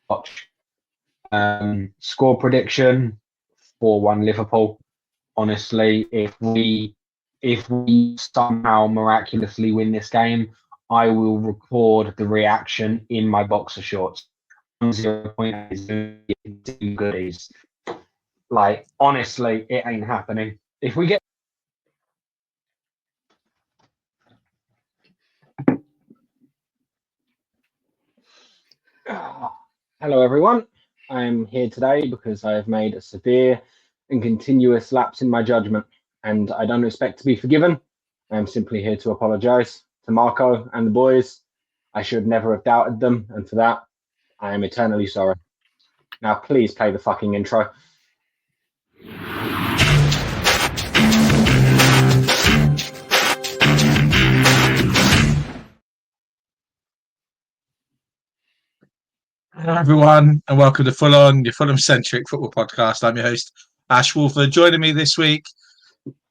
watch. Score prediction 4-1 Liverpool. Honestly, if we somehow miraculously win this game, I will record the reaction in my boxer shorts. 0.8 is goodies. Like, honestly, it ain't happening. If we get Hello, everyone. I'm here today because I have made a severe and continuous lapse in my judgment, and I don't expect to be forgiven. I'm simply here to apologise to Marco and the boys. I should never have doubted them, and for that, I am eternally sorry. Now, please play the fucking intro. Hello everyone, and welcome to Ful-on, your Fulham-centric football podcast. I'm your host, Ash Woolford. Joining me this week,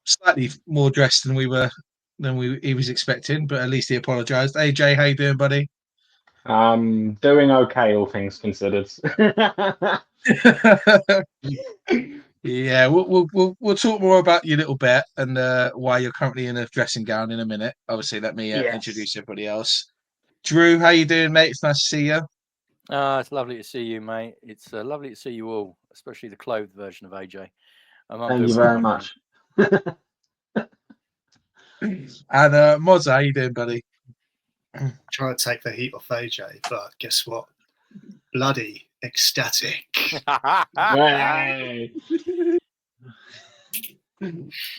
slightly more dressed than he was expecting, but at least he apologised. AJ, how you doing, buddy? Doing okay, all things considered. Yeah, we'll talk more about your little bet and why you're currently in a dressing gown in a minute. Obviously, let me introduce everybody else. Drew, how you doing, mate? It's nice to see you. It's lovely to see you, mate. It's lovely to see you all, especially the clothed version of AJ. Thank you very much. And Mozza, how you doing, buddy? Trying to take the heat off AJ, but guess what? Bloody ecstatic. Hey.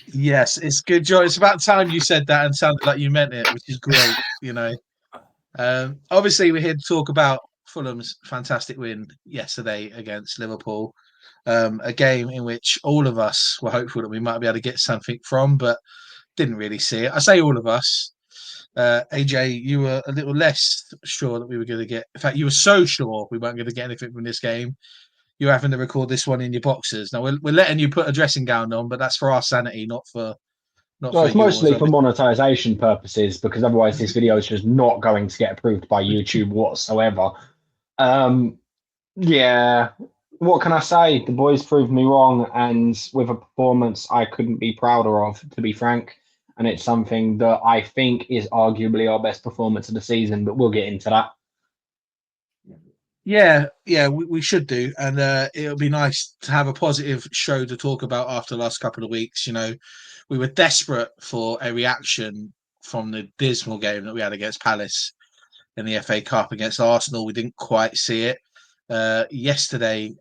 Yes, it's good, Joy. It's about time you said that and sounded like you meant it, which is great. You know, obviously we're here to talk about Fulham's fantastic win yesterday against Liverpool. A game in which all of us were hopeful that we might be able to get something from, but didn't really see it. I say all of us. AJ, you were a little less sure that we were going to get. In fact, you were so sure we weren't going to get anything from this game. You're having to record this one in your boxers. Now we're letting you put a dressing gown on, but that's for our sanity, not for It's mostly for monetization purposes, because otherwise this video is just not going to get approved by YouTube whatsoever. Yeah, what can I say? The boys proved me wrong, and with a performance I couldn't be prouder of, to be frank. And it's something that I think is arguably our best performance of the season, but we'll get into that. Yeah, we should do, and it'll be nice to have a positive show to talk about after the last couple of weeks. You know, we were desperate for a reaction from the dismal game that we had against Palace in the FA Cup against Arsenal. We didn't quite see it. Yesterday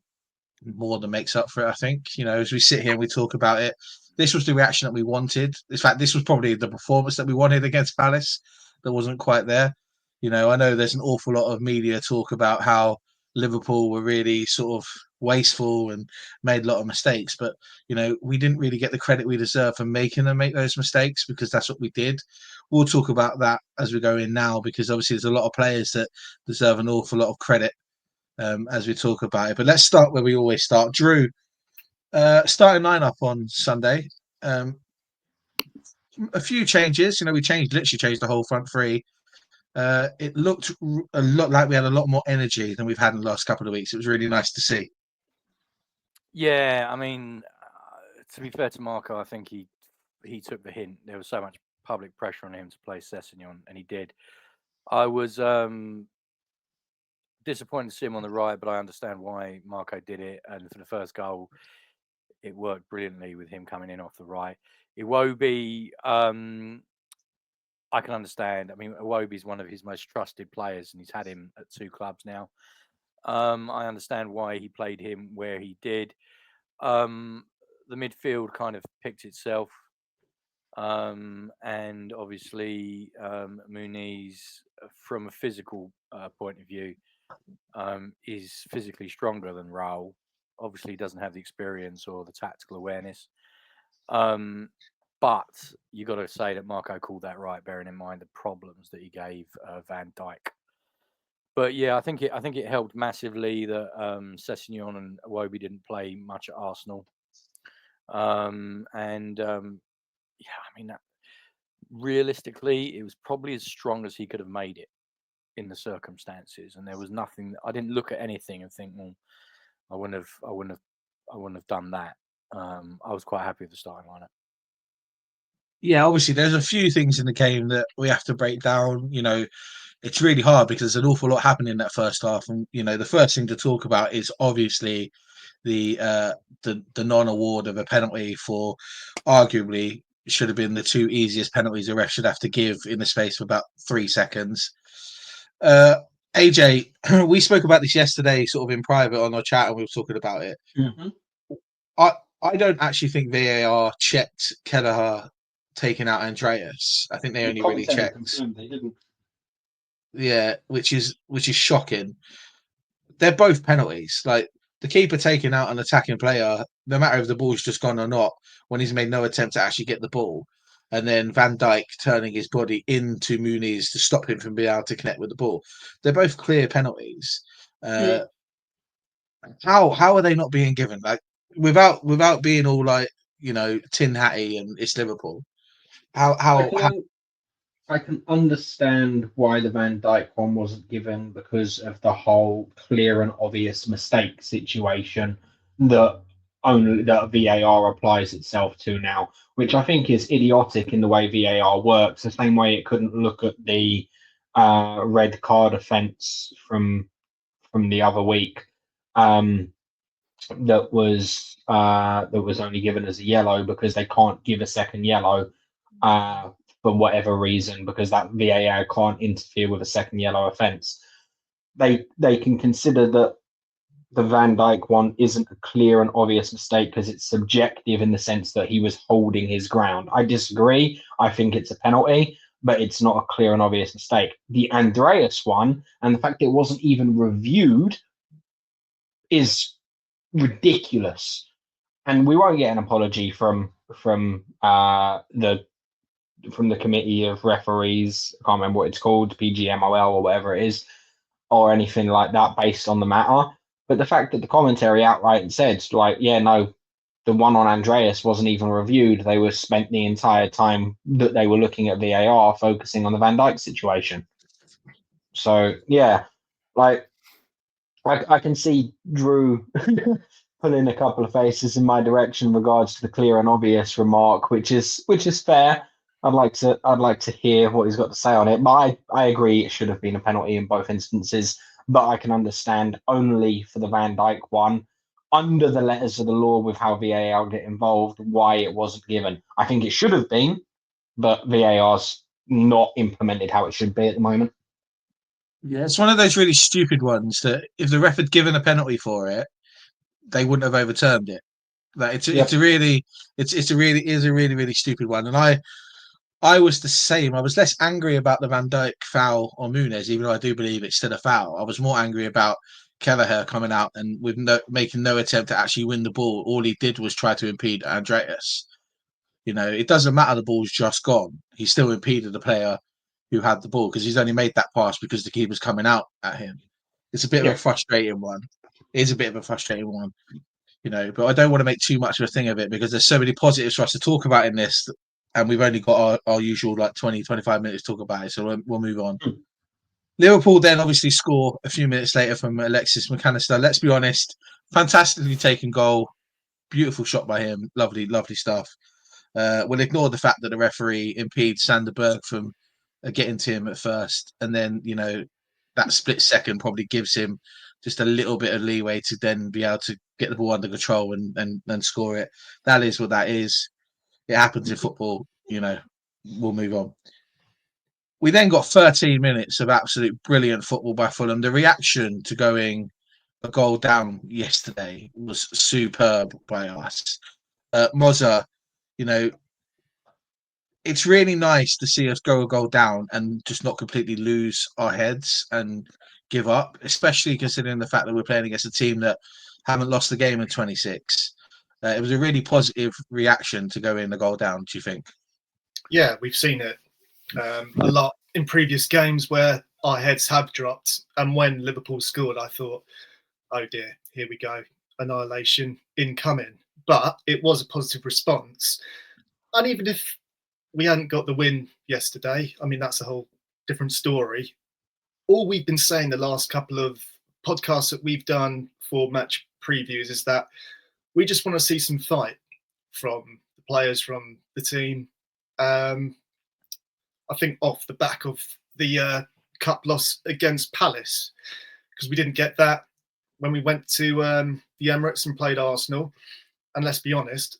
more than makes up for it, I think. You know, as we sit here and we talk about it, this was the reaction that we wanted. In fact, this was probably the performance that we wanted against Palace that wasn't quite there. You know, I know there's an awful lot of media talk about how Liverpool were really sort of wasteful and made a lot of mistakes, but you know, we didn't really get the credit we deserve for making them make those mistakes, because that's what we did. We'll talk about that as we go in now, because obviously there's a lot of players that deserve an awful lot of credit as we talk about it. But let's start where we always start. Drew, starting lineup on Sunday. A few changes. You know, we literally changed the whole front three. It looked a lot like we had a lot more energy than we've had in the last couple of weeks. It was really nice to see. Yeah, I mean, to be fair to Marco, I think he took the hint. There was so much public pressure on him to play Sessegnon, and he did. I was disappointed to see him on the right, but I understand why Marco did it. And for the first goal, it worked brilliantly with him coming in off the right. Iwobi, I can understand. I mean, Iwobi is one of his most trusted players, and he's had him at two clubs now. I understand why he played him where he did. The midfield kind of picked itself. And obviously, Muniz, from a physical point of view, is physically stronger than Raul. Obviously, he doesn't have the experience or the tactical awareness. But you got to say that Marco called that right, bearing in mind the problems that he gave Van Dijk. But yeah, I think it helped massively that Sessegnon and Iwobi didn't play much at Arsenal. Yeah, I mean, realistically, it was probably as strong as he could have made it in the circumstances, and there was nothing. I didn't look at anything and think, well, I wouldn't have done that. I was quite happy with the starting lineup. Yeah, obviously, there's a few things in the game that we have to break down. It's really hard because there's an awful lot happening in that first half, and the first thing to talk about is obviously the non-award of a penalty for arguably should have been the two easiest penalties the ref should have to give in the space of about 3 seconds. AJ, we spoke about this yesterday, sort of in private on our chat, and we were talking about it. Mm-hmm. I don't actually think VAR checked Kelleher taking out Andreas. I think they only really checked. They didn't. Yeah, which is shocking. They're both penalties. Like the keeper taking out an attacking player, no matter if the ball's just gone or not, when he's made no attempt to actually get the ball, and then Van Dijk turning his body into Muniz to stop him from being able to connect with the ball. They're both clear penalties. How are they not being given? Like without being all like tin hatty and it's Liverpool. I can understand why the Van Dijk one wasn't given because of the whole clear and obvious mistake situation that only that VAR applies itself to now, which I think is idiotic in the way VAR works. The same way it couldn't look at the red card offence from the other week that was only given as a yellow because they can't give a second yellow. For whatever reason, because that VAR can't interfere with a second yellow offence. They can consider that the Van Dijk one isn't a clear and obvious mistake because it's subjective in the sense that he was holding his ground. I disagree. I think it's a penalty, but it's not a clear and obvious mistake. The Andreas one, and the fact it wasn't even reviewed, is ridiculous. And we won't get an apology from the committee of referees, I can't remember what it's called, PGMOL or whatever it is, or anything like that based on the matter. But the fact that the commentary outright said, like, yeah, no, the one on Andreas wasn't even reviewed. They were spent the entire time that they were looking at VAR focusing on the Van Dijk situation. So, yeah, like, I can see Drew pulling a couple of faces in my direction in regards to the clear and obvious remark, which is fair. I'd like to hear what he's got to say on it. But I agree it should have been a penalty in both instances. But I can understand only for the Van Dijk one, under the letters of the law with how VAR get involved, why it wasn't given. I think it should have been, but VAR's not implemented how it should be at the moment. Yeah, it's one of those really stupid ones that if the ref had given a penalty for it, they wouldn't have overturned it. Like it's a really stupid one. And I was the same. I was less angry about the Van Dijk foul on Muniz, even though I do believe it's still a foul. I was more angry about Kelleher coming out and making no attempt to actually win the ball. All he did was try to impede Andreas. It doesn't matter the ball's just gone. He still impeded the player who had the ball because he's only made that pass because the keeper's coming out at him. It's a bit of a frustrating one. It is a bit of a frustrating one. But I don't want to make too much of a thing of it because there's so many positives for us to talk about in this. And we've only got our usual 20, 25 minutes to talk about it. So we'll move on. Liverpool then obviously score a few minutes later from Alexis McAllister. Let's be honest, fantastically taken goal. Beautiful shot by him. Lovely, lovely stuff. We'll ignore the fact that the referee impedes Sander Berg from getting to him at first. And then, that split second probably gives him just a little bit of leeway to then be able to get the ball under control and score it. That is what that is. It happens in football, we'll move on. We then got 13 minutes of absolute brilliant football by Fulham. The reaction to going a goal down yesterday was superb by us. Mozza, it's really nice to see us go a goal down and just not completely lose our heads and give up, especially considering the fact that we're playing against a team that haven't lost the game in 26. It was a really positive reaction to go in the goal down, do you think? Yeah, we've seen it a lot in previous games where our heads have dropped. And when Liverpool scored, I thought, oh dear, here we go. Annihilation incoming. But it was a positive response. And even if we hadn't got the win yesterday, I mean, that's a whole different story. all we've been saying the last couple of podcasts that we've done for match previews is that we just want to see some fight from the players, from the team. I think off the back of the cup loss against Palace, because we didn't get that when we went to the Emirates and played Arsenal. And let's be honest,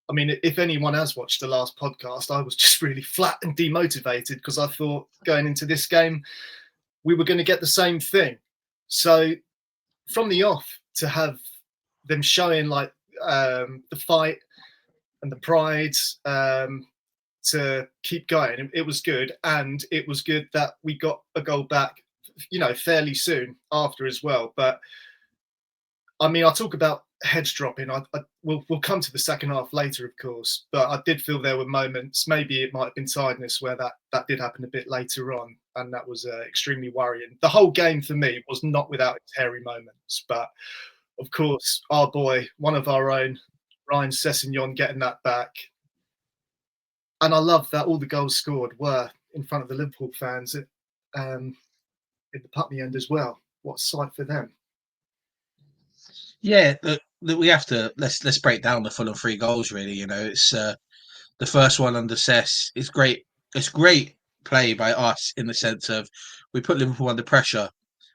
I mean, if anyone has watched the last podcast, I was just really flat and demotivated because I thought going into this game, we were going to get the same thing. So from the off, to have them showing like the fight and the pride to keep going, it was good. And it was good that we got a goal back, fairly soon after as well. But I mean, I'll talk about heads dropping. We'll come to the second half later, of course. But I did feel there were moments, maybe it might have been tiredness, where that did happen a bit later on. And that was extremely worrying. The whole game for me was not without its hairy moments. But of course, our boy, one of our own, Ryan Sessegnon, getting that back. And I love that all the goals scored were in front of the Liverpool fans at the Putney end as well. What a sight for them. Yeah, we have to let's break down the Fulham 3 goals. Really, it's the first one under Sess. It's great. It's great play by us in the sense of we put Liverpool under pressure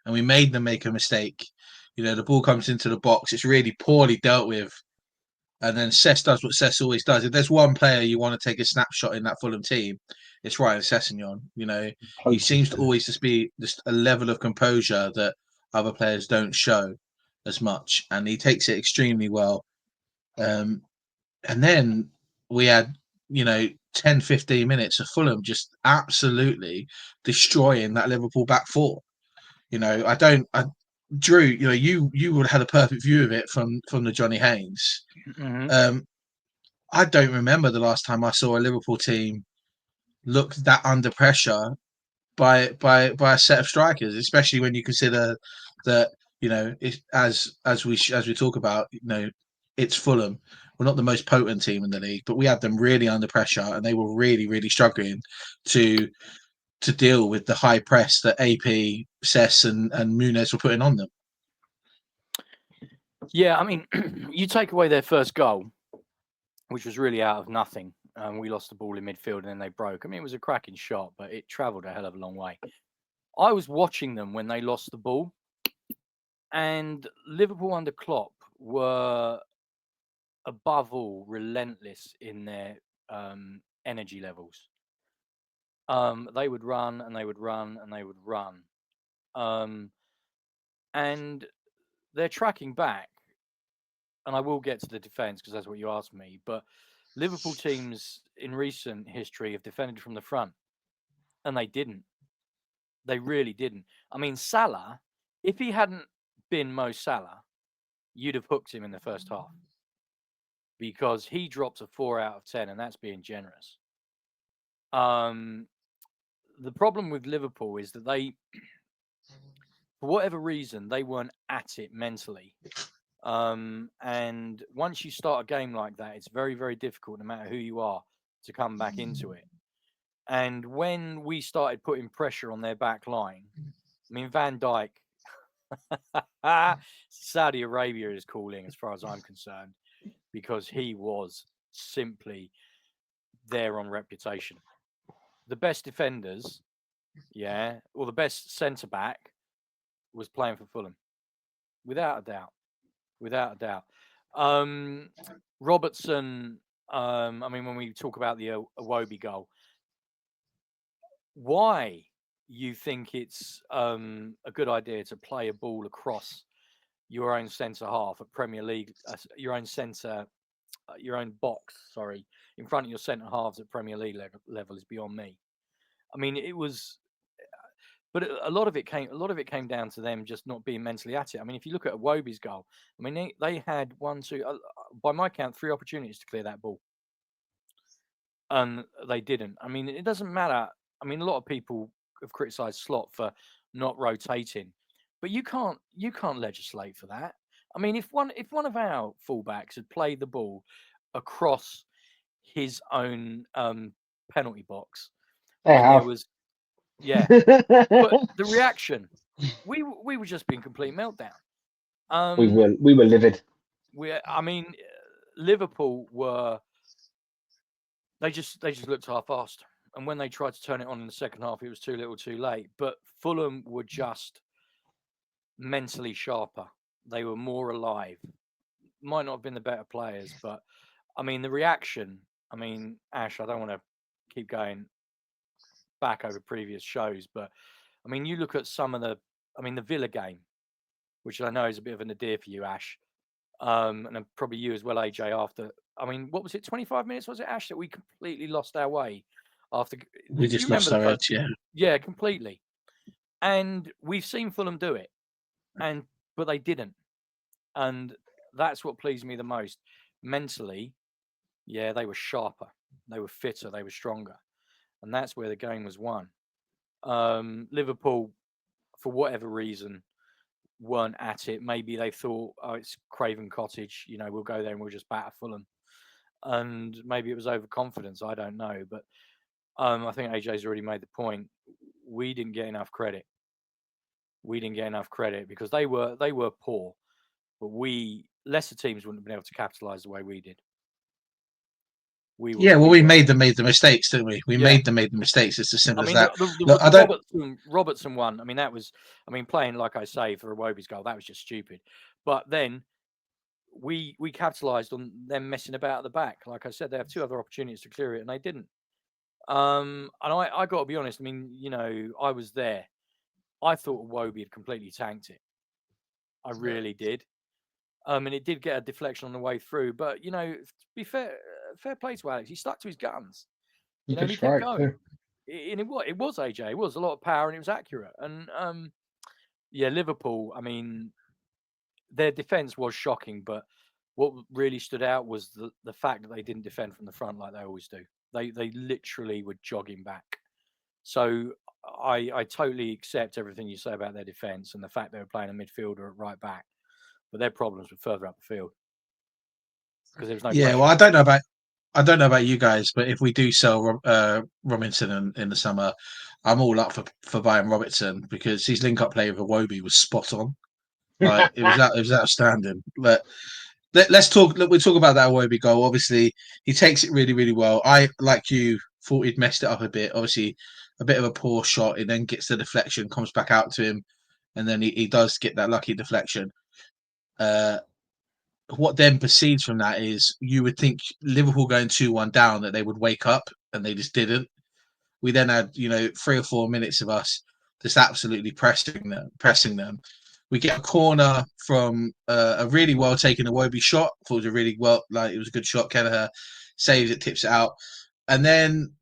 and we made them make a mistake. The ball comes into the box. It's really poorly dealt with, and then Sess does what Sess always does. If there's one player you want to take a snapshot in that Fulham team, it's Ryan Sessegnon. He seems to always just be just a level of composure that other players don't show as much, and he takes it extremely well. And then we had 10-15 minutes of Fulham just absolutely destroying that Liverpool back four. Drew, you would have had a perfect view of it from the Johnny Haynes. Mm-hmm. I don't remember the last time I saw a Liverpool team look that under pressure by a set of strikers, especially when you consider that as we talk about, it's Fulham. We're not the most potent team in the league, but we had them really under pressure, and they were really, really struggling to deal with the high press that AP, Sess, and Muniz were putting on them. Yeah, I mean, you take away their first goal, which was really out of nothing. We lost the ball in midfield and then they broke. I mean, it was a cracking shot, but it travelled a hell of a long way. I was watching them when they lost the ball, and Liverpool under Klopp were, above all, relentless in their energy levels. They would run and they would run and they would run. And they're tracking back, and I will get to the defence because that's what you asked me, but Liverpool teams in recent history have defended from the front, and they didn't. They really didn't. I mean, Salah, if he hadn't been Mo Salah, you'd have hooked him in the first half because he drops a 4 out of 10, and that's being generous. The problem with Liverpool is that they, for whatever reason, they weren't at it mentally. And once you start a game like that, it's very, very difficult, no matter who you are, to come back into it. And when we started putting pressure on their back line, I mean, Van Dijk, Saudi Arabia is calling as far as I'm concerned, because he was simply there on reputation. The best defenders, or the best centre-back was playing for Fulham, without a doubt. Without a doubt. Robertson, I mean, when we talk about the Iwobi goal, why you think it's a good idea to play a ball across your own centre half at Premier League, your own box, in front of your centre halves at Premier League level is beyond me. I mean, it was. But a lot of it came down to them just not being mentally at it. I mean, if you look at Iwobi's goal, I mean, they had 1, 2, by my count, 3 opportunities to clear that ball, and they didn't. I mean, it doesn't matter. I mean, a lot of people have criticised Slot for not rotating, but you can't legislate for that. I mean, if one of our fullbacks had played the ball across his own penalty box, They and have. there was Yeah, but the reaction, we were just being complete meltdown. we were livid. I mean, Liverpool were. They just looked half-assed, and when they tried to turn it on in the second half, it was too little, too late. But Fulham were just mentally sharper. They were more alive. Might not have been the better players, but I mean the reaction. I mean, Ash, I don't want to keep going back over previous shows, but I mean, you look at some of the. I mean, the Villa game, which I know is a bit of an nadir for you, Ash, and probably you as well, AJ. After, I mean, what was it? 25 minutes was it, Ash, that we completely lost our way after? We just lost our edge, yeah. Yeah, completely. And we've seen Fulham do it, but they didn't, and that's what pleased me the most. Mentally, yeah, they were sharper, they were fitter, they were stronger, and that's where the game was won. Liverpool, for whatever reason, weren't at it. Maybe they thought, oh, it's Craven Cottage, we'll go there and we'll just batter Fulham. And maybe it was overconfidence. I don't know. But I think AJ's already made the point. We didn't get enough credit. Because they were poor. But lesser teams wouldn't have been able to capitalise the way we did. We made the mistakes, didn't we? We made the mistakes. It's as simple as that. The Robertson one. I mean, that was. I mean, playing like I say for Iwobi's goal, that was just stupid. But then we capitalised on them messing about at the back. Like I said, they have two other opportunities to clear it, and they didn't. And I got to be honest. I mean, I was there. I thought Iwobi had completely tanked it. I really did. And it did get a deflection on the way through. But to be fair play to Alex. He stuck to his guns. He kept going. And it was AJ. It was a lot of power and it was accurate. And Liverpool. I mean, their defense was shocking, but what really stood out was the fact that they didn't defend from the front like they always do. They literally were jogging back. So I totally accept everything you say about their defense and the fact they were playing a midfielder at right back, but their problems were further up the field because there was no. Yeah, well, I don't know about you guys, but if we do sell Robinson in the summer, I'm all up for buying Robertson because his link-up play with Iwobi was spot on. Like it was outstanding. But let's talk. We'll talk about that Iwobi goal. Obviously, he takes it really, really well. I, like you, thought he'd messed it up a bit. Obviously, a bit of a poor shot. It then gets the deflection, comes back out to him, and then he does get that lucky deflection. What then proceeds from that is you would think Liverpool going 2-1 down that they would wake up, and they just didn't. We then had 3 or 4 minutes of us just absolutely pressing them. We get a corner from a really well taken Iwobi shot. Thought it was it was a good shot. Kelleher saves it, tips it out, and then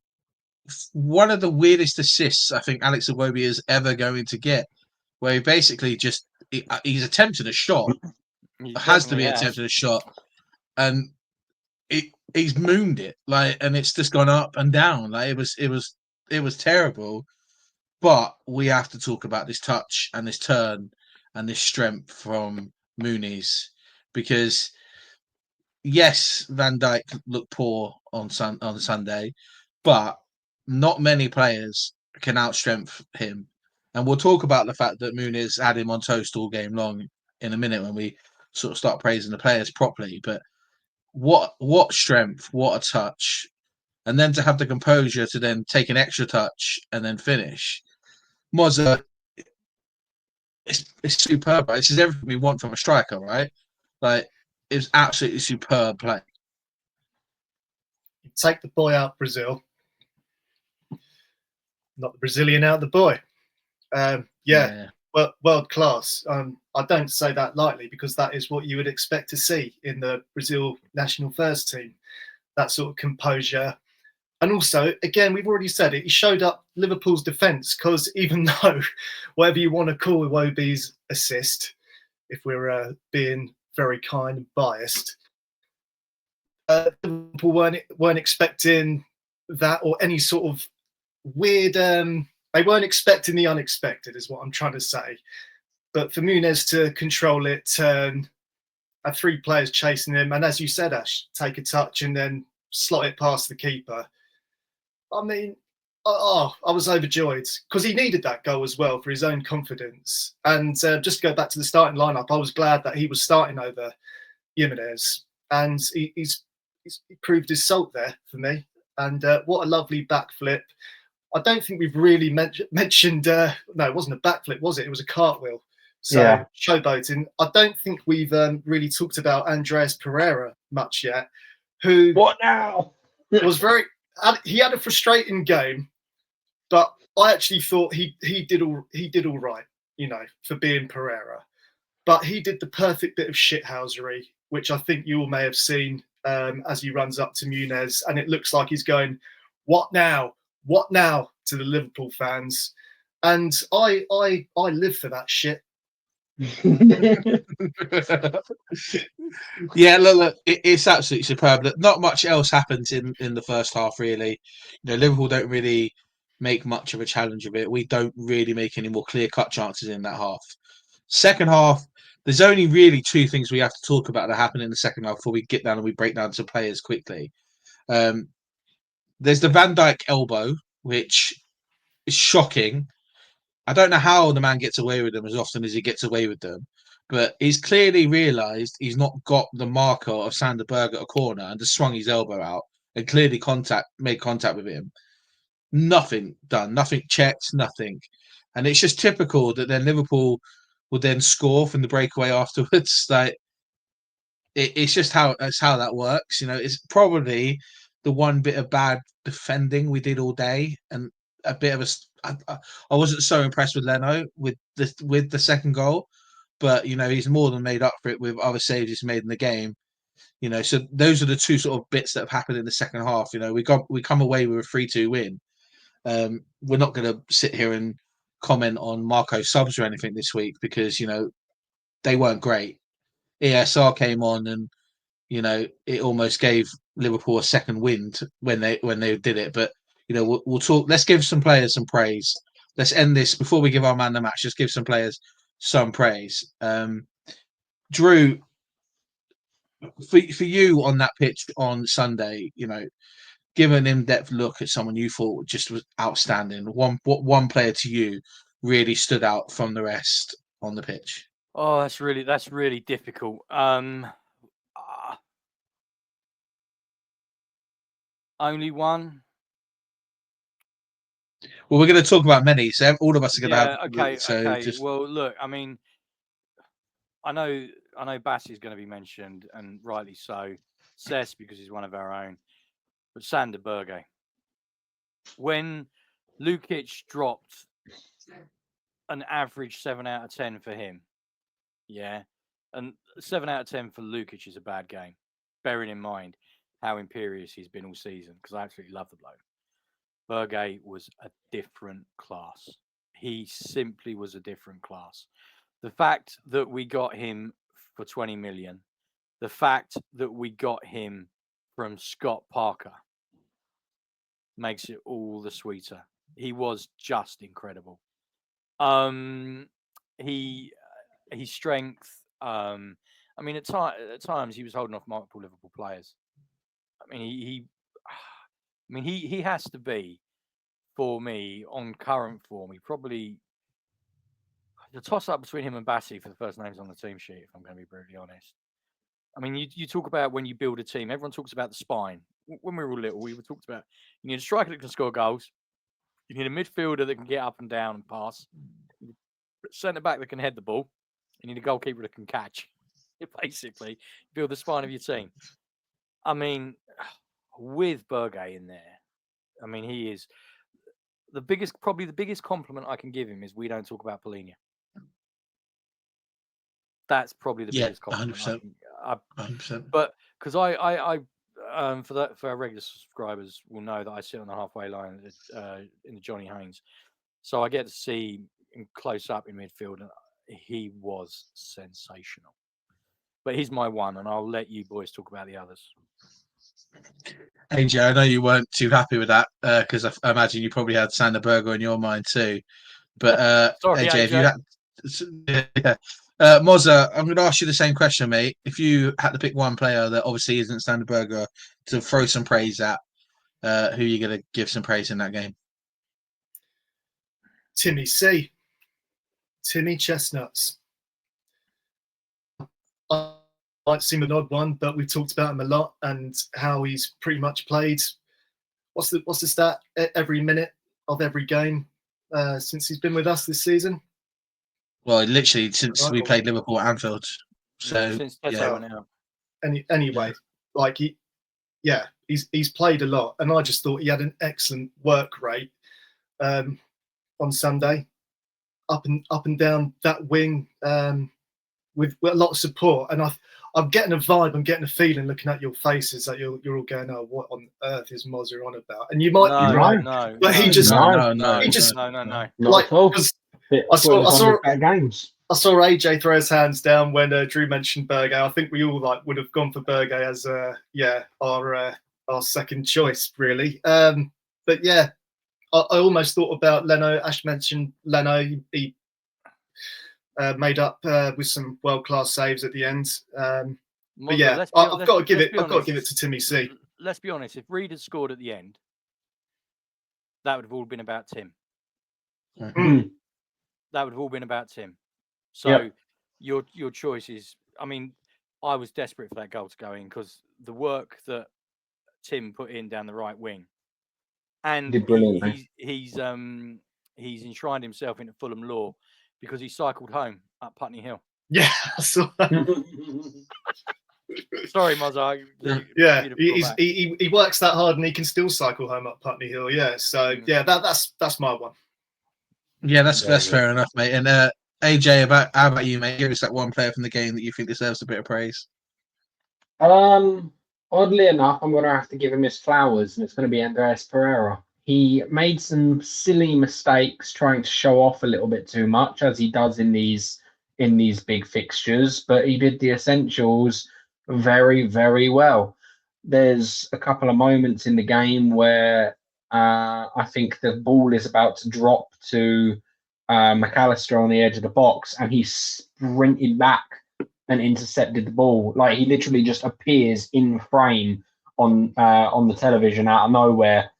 one of the weirdest assists I think Alex Iwobi is ever going to get, where he basically he's attempted a shot. Has to be attempted a shot, and he's mooned it and it's just gone up and down. Like it was terrible. But we have to talk about this touch and this turn and this strength from Muniz, because yes, Van Dijk looked poor on Sunday, but not many players can outstrength him. And we'll talk about the fact that Muniz had him on toast all game long in a minute when we sort of start praising the players properly. But what strength, what a touch. And then to have the composure to then take an extra touch and then finish. Mozza, it's superb. This is everything we want from a striker, right? Like, it was absolutely superb play. You take the boy out Brazil, not the Brazilian out the boy. Yeah. Well, world class. I don't say that lightly because that is what you would expect to see in the Brazil national first team. That sort of composure. And also, again, we've already said it, he showed up Liverpool's defence because even though, whatever you want to call Iwobi's assist, if we're being very kind and biased, Liverpool weren't expecting that or any sort of weird... they weren't expecting the unexpected, is what I'm trying to say. But for Muniz to control it, turn, have 3 players chasing him, and as you said, Ash, take a touch and then slot it past the keeper. I mean, I was overjoyed because he needed that goal as well for his own confidence. And just to go back to the starting lineup, I was glad that he was starting over Jimenez, and he's proved his salt there for me. And what a lovely backflip. I don't think we've really mentioned. No, it wasn't a backflip, was it? It was a cartwheel. So Yeah. showboating. I don't think we've really talked about Andreas Pereira much yet, who What now? was very. He had a frustrating game, but I actually thought he did all right, for being Pereira. But he did the perfect bit of shithousery, which I think you all may have seen as he runs up to Muniz, and it looks like he's going, "What now? What now?" to the Liverpool fans, and I live for that shit. Yeah, look, it's absolutely superb. Not much else happens in the first half, really. Liverpool don't really make much of a challenge of it. We don't really make any more clear-cut chances in that half. Second half, there's only really two things we have to talk about that happen in the second half before we get down and we break down some players quickly. There's the Van Dijk elbow, which is shocking. I don't know how the man gets away with them as often as he gets away with them, but he's clearly realised he's not got the marker of Sander Berge at a corner and just swung his elbow out and clearly made contact with him. Nothing done, nothing checked, nothing. And it's just typical that then Liverpool would then score from the breakaway afterwards. Like it's just how that works. It's probably the one bit of bad defending we did all day, and a bit of I wasn't so impressed with Leno with the second goal, but he's more than made up for it with other saves he's made in the game. So those are the two sort of bits that have happened in the second half. We come away with a 3-2 win. We're not going to sit here and comment on Marco subs or anything this week because they weren't great. ESR came on and it almost gave Liverpool a second wind when they did it. But we'll talk. Let's give some players some praise. Let's end this before we give our man the match. Just give some players some praise. Drew, for you on that pitch on Sunday, give an in-depth look at someone you thought just was outstanding. What one player to you really stood out from the rest on the pitch? Oh, that's really difficult. Only one. Well, we're going to talk about many, so all of us are going to have. Okay. Okay. Well, look, I mean, I know Bassey's going to be mentioned, and rightly so. Cess because he's one of our own, but Sander Berge. When Lukic dropped an average 7 out of 10 for him, yeah, and 7 out of 10 for Lukic is a bad game, bearing in mind how imperious he's been all season, because I absolutely love the bloke. Berge was a different class. He simply was a different class. The fact that we got him for 20 million, the fact that we got him from Scott Parker makes it all the sweeter. He was just incredible. His strength. I mean, at times he was holding off multiple Liverpool players. I mean, he has to be, for me, on current form. He probably the toss up between him and Bassey for the first names on the team sheet. If I'm going to be brutally honest. I mean, you talk about when you build a team. Everyone talks about the spine. When we were little, we were talked about you need a striker that can score goals. You need a midfielder that can get up and down and pass. Centre back that can head the ball. You need a goalkeeper that can catch. Basically, build the spine of your team. I mean, with Berge in there, I mean, he is probably the biggest compliment I can give him is we don't talk about Polina. That's probably the biggest compliment. 100%. But because I for our regular subscribers will know that I sit on the halfway line in the Johnny Haynes, so I get to see him close up in midfield, and he was sensational. But he's my one, and I'll let you boys talk about the others. AJ, I know you weren't too happy with that because I imagine you probably had Sander Berge in your mind too. But sorry, AJ, if you had, Mozza, I'm going to ask you the same question, mate. If you had to pick one player that obviously isn't Sander Berge to throw some praise at, who are you going to give some praise in that game? Timmy C. Timmy Chestnuts. I might seem an odd one, but we've talked about him a lot and how he's pretty much played. What's the stat? Every minute of every game since he's been with us this season. Well, literally since we played Liverpool at Anfield. So since Teto went out. Anyway, like he's played a lot, and I just thought he had an excellent work rate on Sunday, up and down that wing with a lot of support. And I'm getting a vibe, I'm getting a feeling looking at your faces that you're all going, "Oh, what on earth is Mozza on about?" And you might be right, but he just no. Like, I saw games. I saw AJ throw his hands down when Drew mentioned Berge. I think we all would have gone for Berge as our second choice, really. But yeah, I almost thought about Leno. Ash mentioned Leno. He made up with some world-class saves at the end. But yeah, I've got to give it to Timmy C. Let's be honest. If Reed had scored at the end, that would have all been about Tim. Mm. That would have all been about Tim. So your choice is, I mean, I was desperate for that goal to go in because the work that Tim put in down the right wing, and he's enshrined himself into Fulham law because he cycled home up Putney Hill. Yeah, I saw that. Sorry, Mozza. Yeah, he works that hard and he can still cycle home up Putney Hill. Yeah, so yeah, that's my one. Yeah, that's fair enough, mate. And AJ, how about you, mate? Give us that one player from the game that you think deserves a bit of praise. Oddly enough, I'm going to have to give him his flowers, and it's going to be Andreas Pereira. He made some silly mistakes trying to show off a little bit too much, as he does in these big fixtures, but he did the essentials very, very well. There's a couple of moments in the game where I think the ball is about to drop to McAllister on the edge of the box, and he sprinted back and intercepted the ball. Like, he literally just appears in frame on the television out of nowhere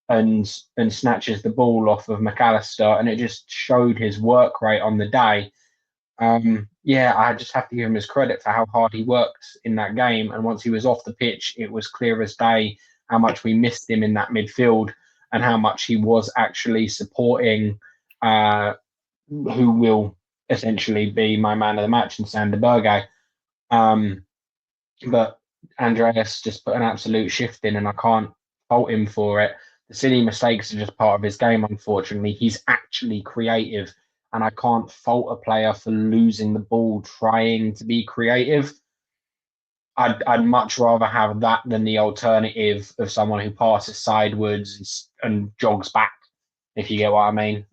and snatches the ball off of McAllister, and it just showed his work rate on the day. I just have to give him his credit for how hard he worked in that game. And once he was off the pitch, it was clear as day how much we missed him in that midfield and how much he was actually supporting who will essentially be my man of the match in Sander Berge. But Andreas just put an absolute shift in, and I can't fault him for it. The silly mistakes are just part of his game, unfortunately. He's actually creative, and I can't fault a player for losing the ball trying to be creative. I'd much rather have that than the alternative of someone who passes sideways and jogs back, if you get what I mean.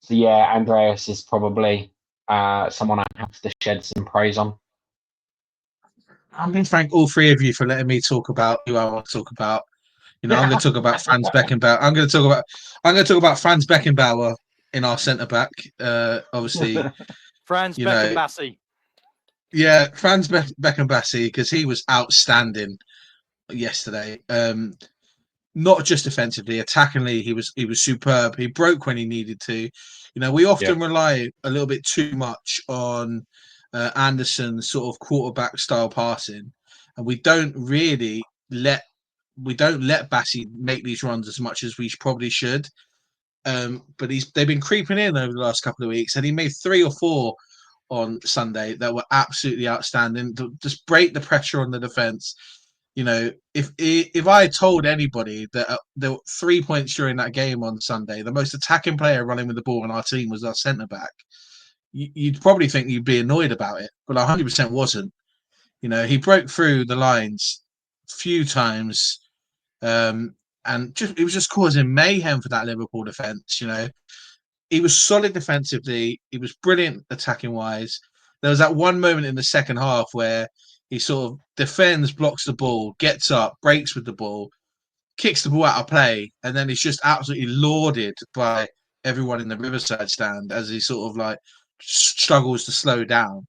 So yeah, Andreas is probably someone I have to shed some praise on. I'm going to thank all three of you for letting me talk about who I want to talk about. I'm going to talk about Franz Beckenbauer. I'm going to talk about Franz Beckenbauer in our centre back. Obviously, Franz Beckenbassi. Yeah, Franz Beckenbassi, because he was outstanding yesterday. Not just defensively, attackingly, he was superb. He broke when he needed to. We often rely a little bit too much on Anderson's sort of quarterback style passing, and we don't let Bassi make these runs as much as we probably should. But they've been creeping in over the last couple of weeks, and he made 3 or 4 on Sunday that were absolutely outstanding. To just break the pressure on the defense. If I had told anybody that there were 3 points during that game on Sunday, the most attacking player running with the ball on our team was our centre back, you'd probably think you'd be annoyed about it, but 100% wasn't. He broke through the lines a few times, and it was just causing mayhem for that Liverpool defence. He was solid defensively. He was brilliant attacking wise. There was that one moment in the second half where he sort of defends, blocks the ball, gets up, breaks with the ball, kicks the ball out of play, and then he's just absolutely lauded by everyone in the Riverside stand as he sort of struggles to slow down.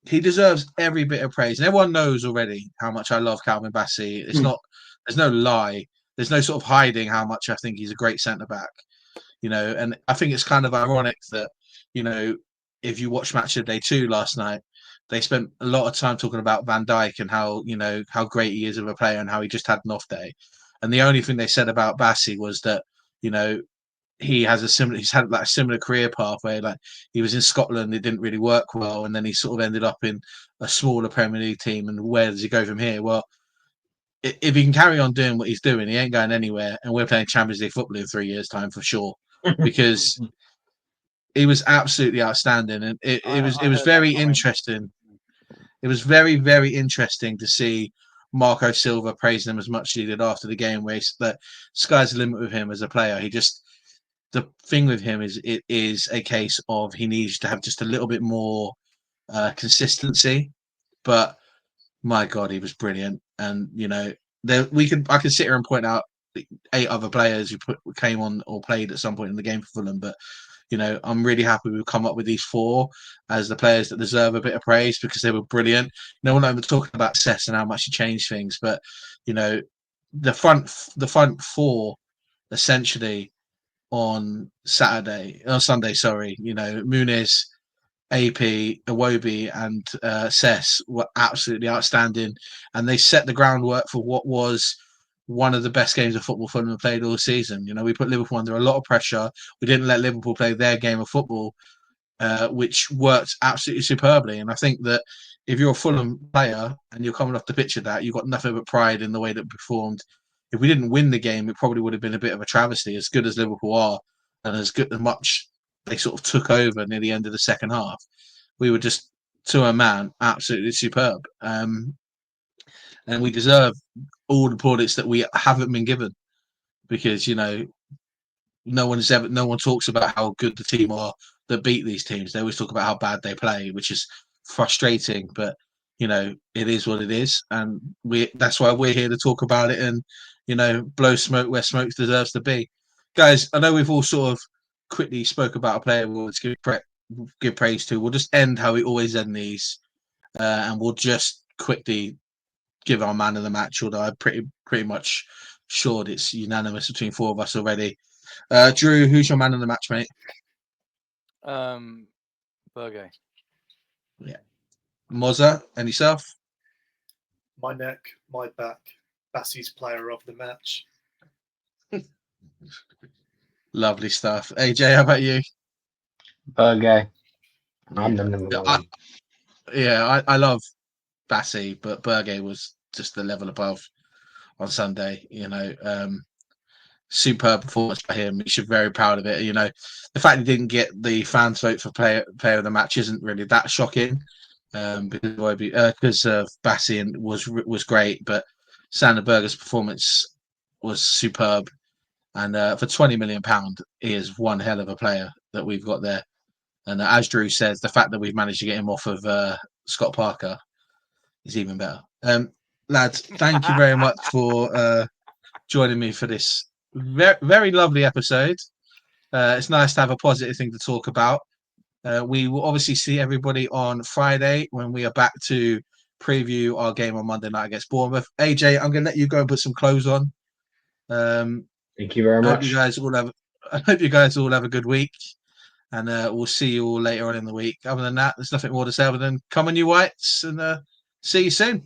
He deserves every bit of praise. And everyone knows already how much I love Calvin Bassey. There's no lie. There's no sort of hiding how much I think he's a great centre-back. And I think it's kind of ironic that, if you watch Match of the Day 2 last night, they spent a lot of time talking about Van Dijk and how great he is of a player and how he just had an off day. And the only thing they said about Bassi was that, he's had like a similar career path where like he was in Scotland, it didn't really work well, and then he sort of ended up in a smaller Premier League team. And where does he go from here? Well, if he can carry on doing what he's doing, he ain't going anywhere, and we're playing Champions League football in 3 years' time for sure, because he was absolutely outstanding, and it was very interesting. It was very, very interesting to see Marco Silva praising him as much as he did after the game, where that sky's the limit with him as a player. The thing with him is it is a case of he needs to have just a little bit more consistency. But my God, he was brilliant, and I can sit here and point out 8 other players who came on or played at some point in the game for Fulham, but I'm really happy we've come up with these 4 as the players that deserve a bit of praise because they were brilliant. No one ever talking about Cess and how much he changed things, but the front 4 essentially on Sunday, Muniz, AP, Iwobi, and Cess were absolutely outstanding, and they set the groundwork for what was one of the best games of football Fulham have played all season. We put Liverpool under a lot of pressure. We didn't let Liverpool play their game of football, which worked absolutely superbly. And I think that if you're a Fulham player and you're coming off the pitch of that, you've got nothing but pride in the way that we performed. If we didn't win the game, it probably would have been a bit of a travesty, as good as Liverpool are and as much they sort of took over near the end of the second half. We were just, to a man, absolutely superb. And we deserve all the plaudits that we haven't been given, because no one talks about how good the team are that beat these teams. They always talk about how bad they play, which is frustrating, but it is what it is, and that's why we're here to talk about it and blow smoke where smoke deserves to be. Guys, I know we've all sort of quickly spoke about a player we'll give praise to. We'll just end how we always end these, and we'll just quickly give our man of the match, although I'm pretty much sure it's unanimous between 4 of us already. Drew, who's your man of the match, mate? Berge. Yeah. Mozza, and yourself? My neck, my back. Bassie's player of the match. Lovely stuff. AJ, how about you? Berge. I'm the number one. I love Bassi, but Berge was just the level above on Sunday. Superb performance by him. He should be very proud of it. The fact he didn't get the fans vote for player of the match isn't really that shocking, because Bassi was great, but Sander Berge's performance was superb. And for £20 million, he is one hell of a player that we've got there. And as Drew says, the fact that we've managed to get him off of Scott Parker is even better. Lads, thank you very much for joining me for this very, very lovely episode. It's nice to have a positive thing to talk about. We will obviously see everybody on Friday when we are back to preview our game on Monday night against Bournemouth. AJ, I'm going to let you go and put some clothes on. Thank you very much. I hope you guys all have a good week, and we'll see you all later on in the week. Other than that, there's nothing more to say other than come on, you Whites, and see you soon.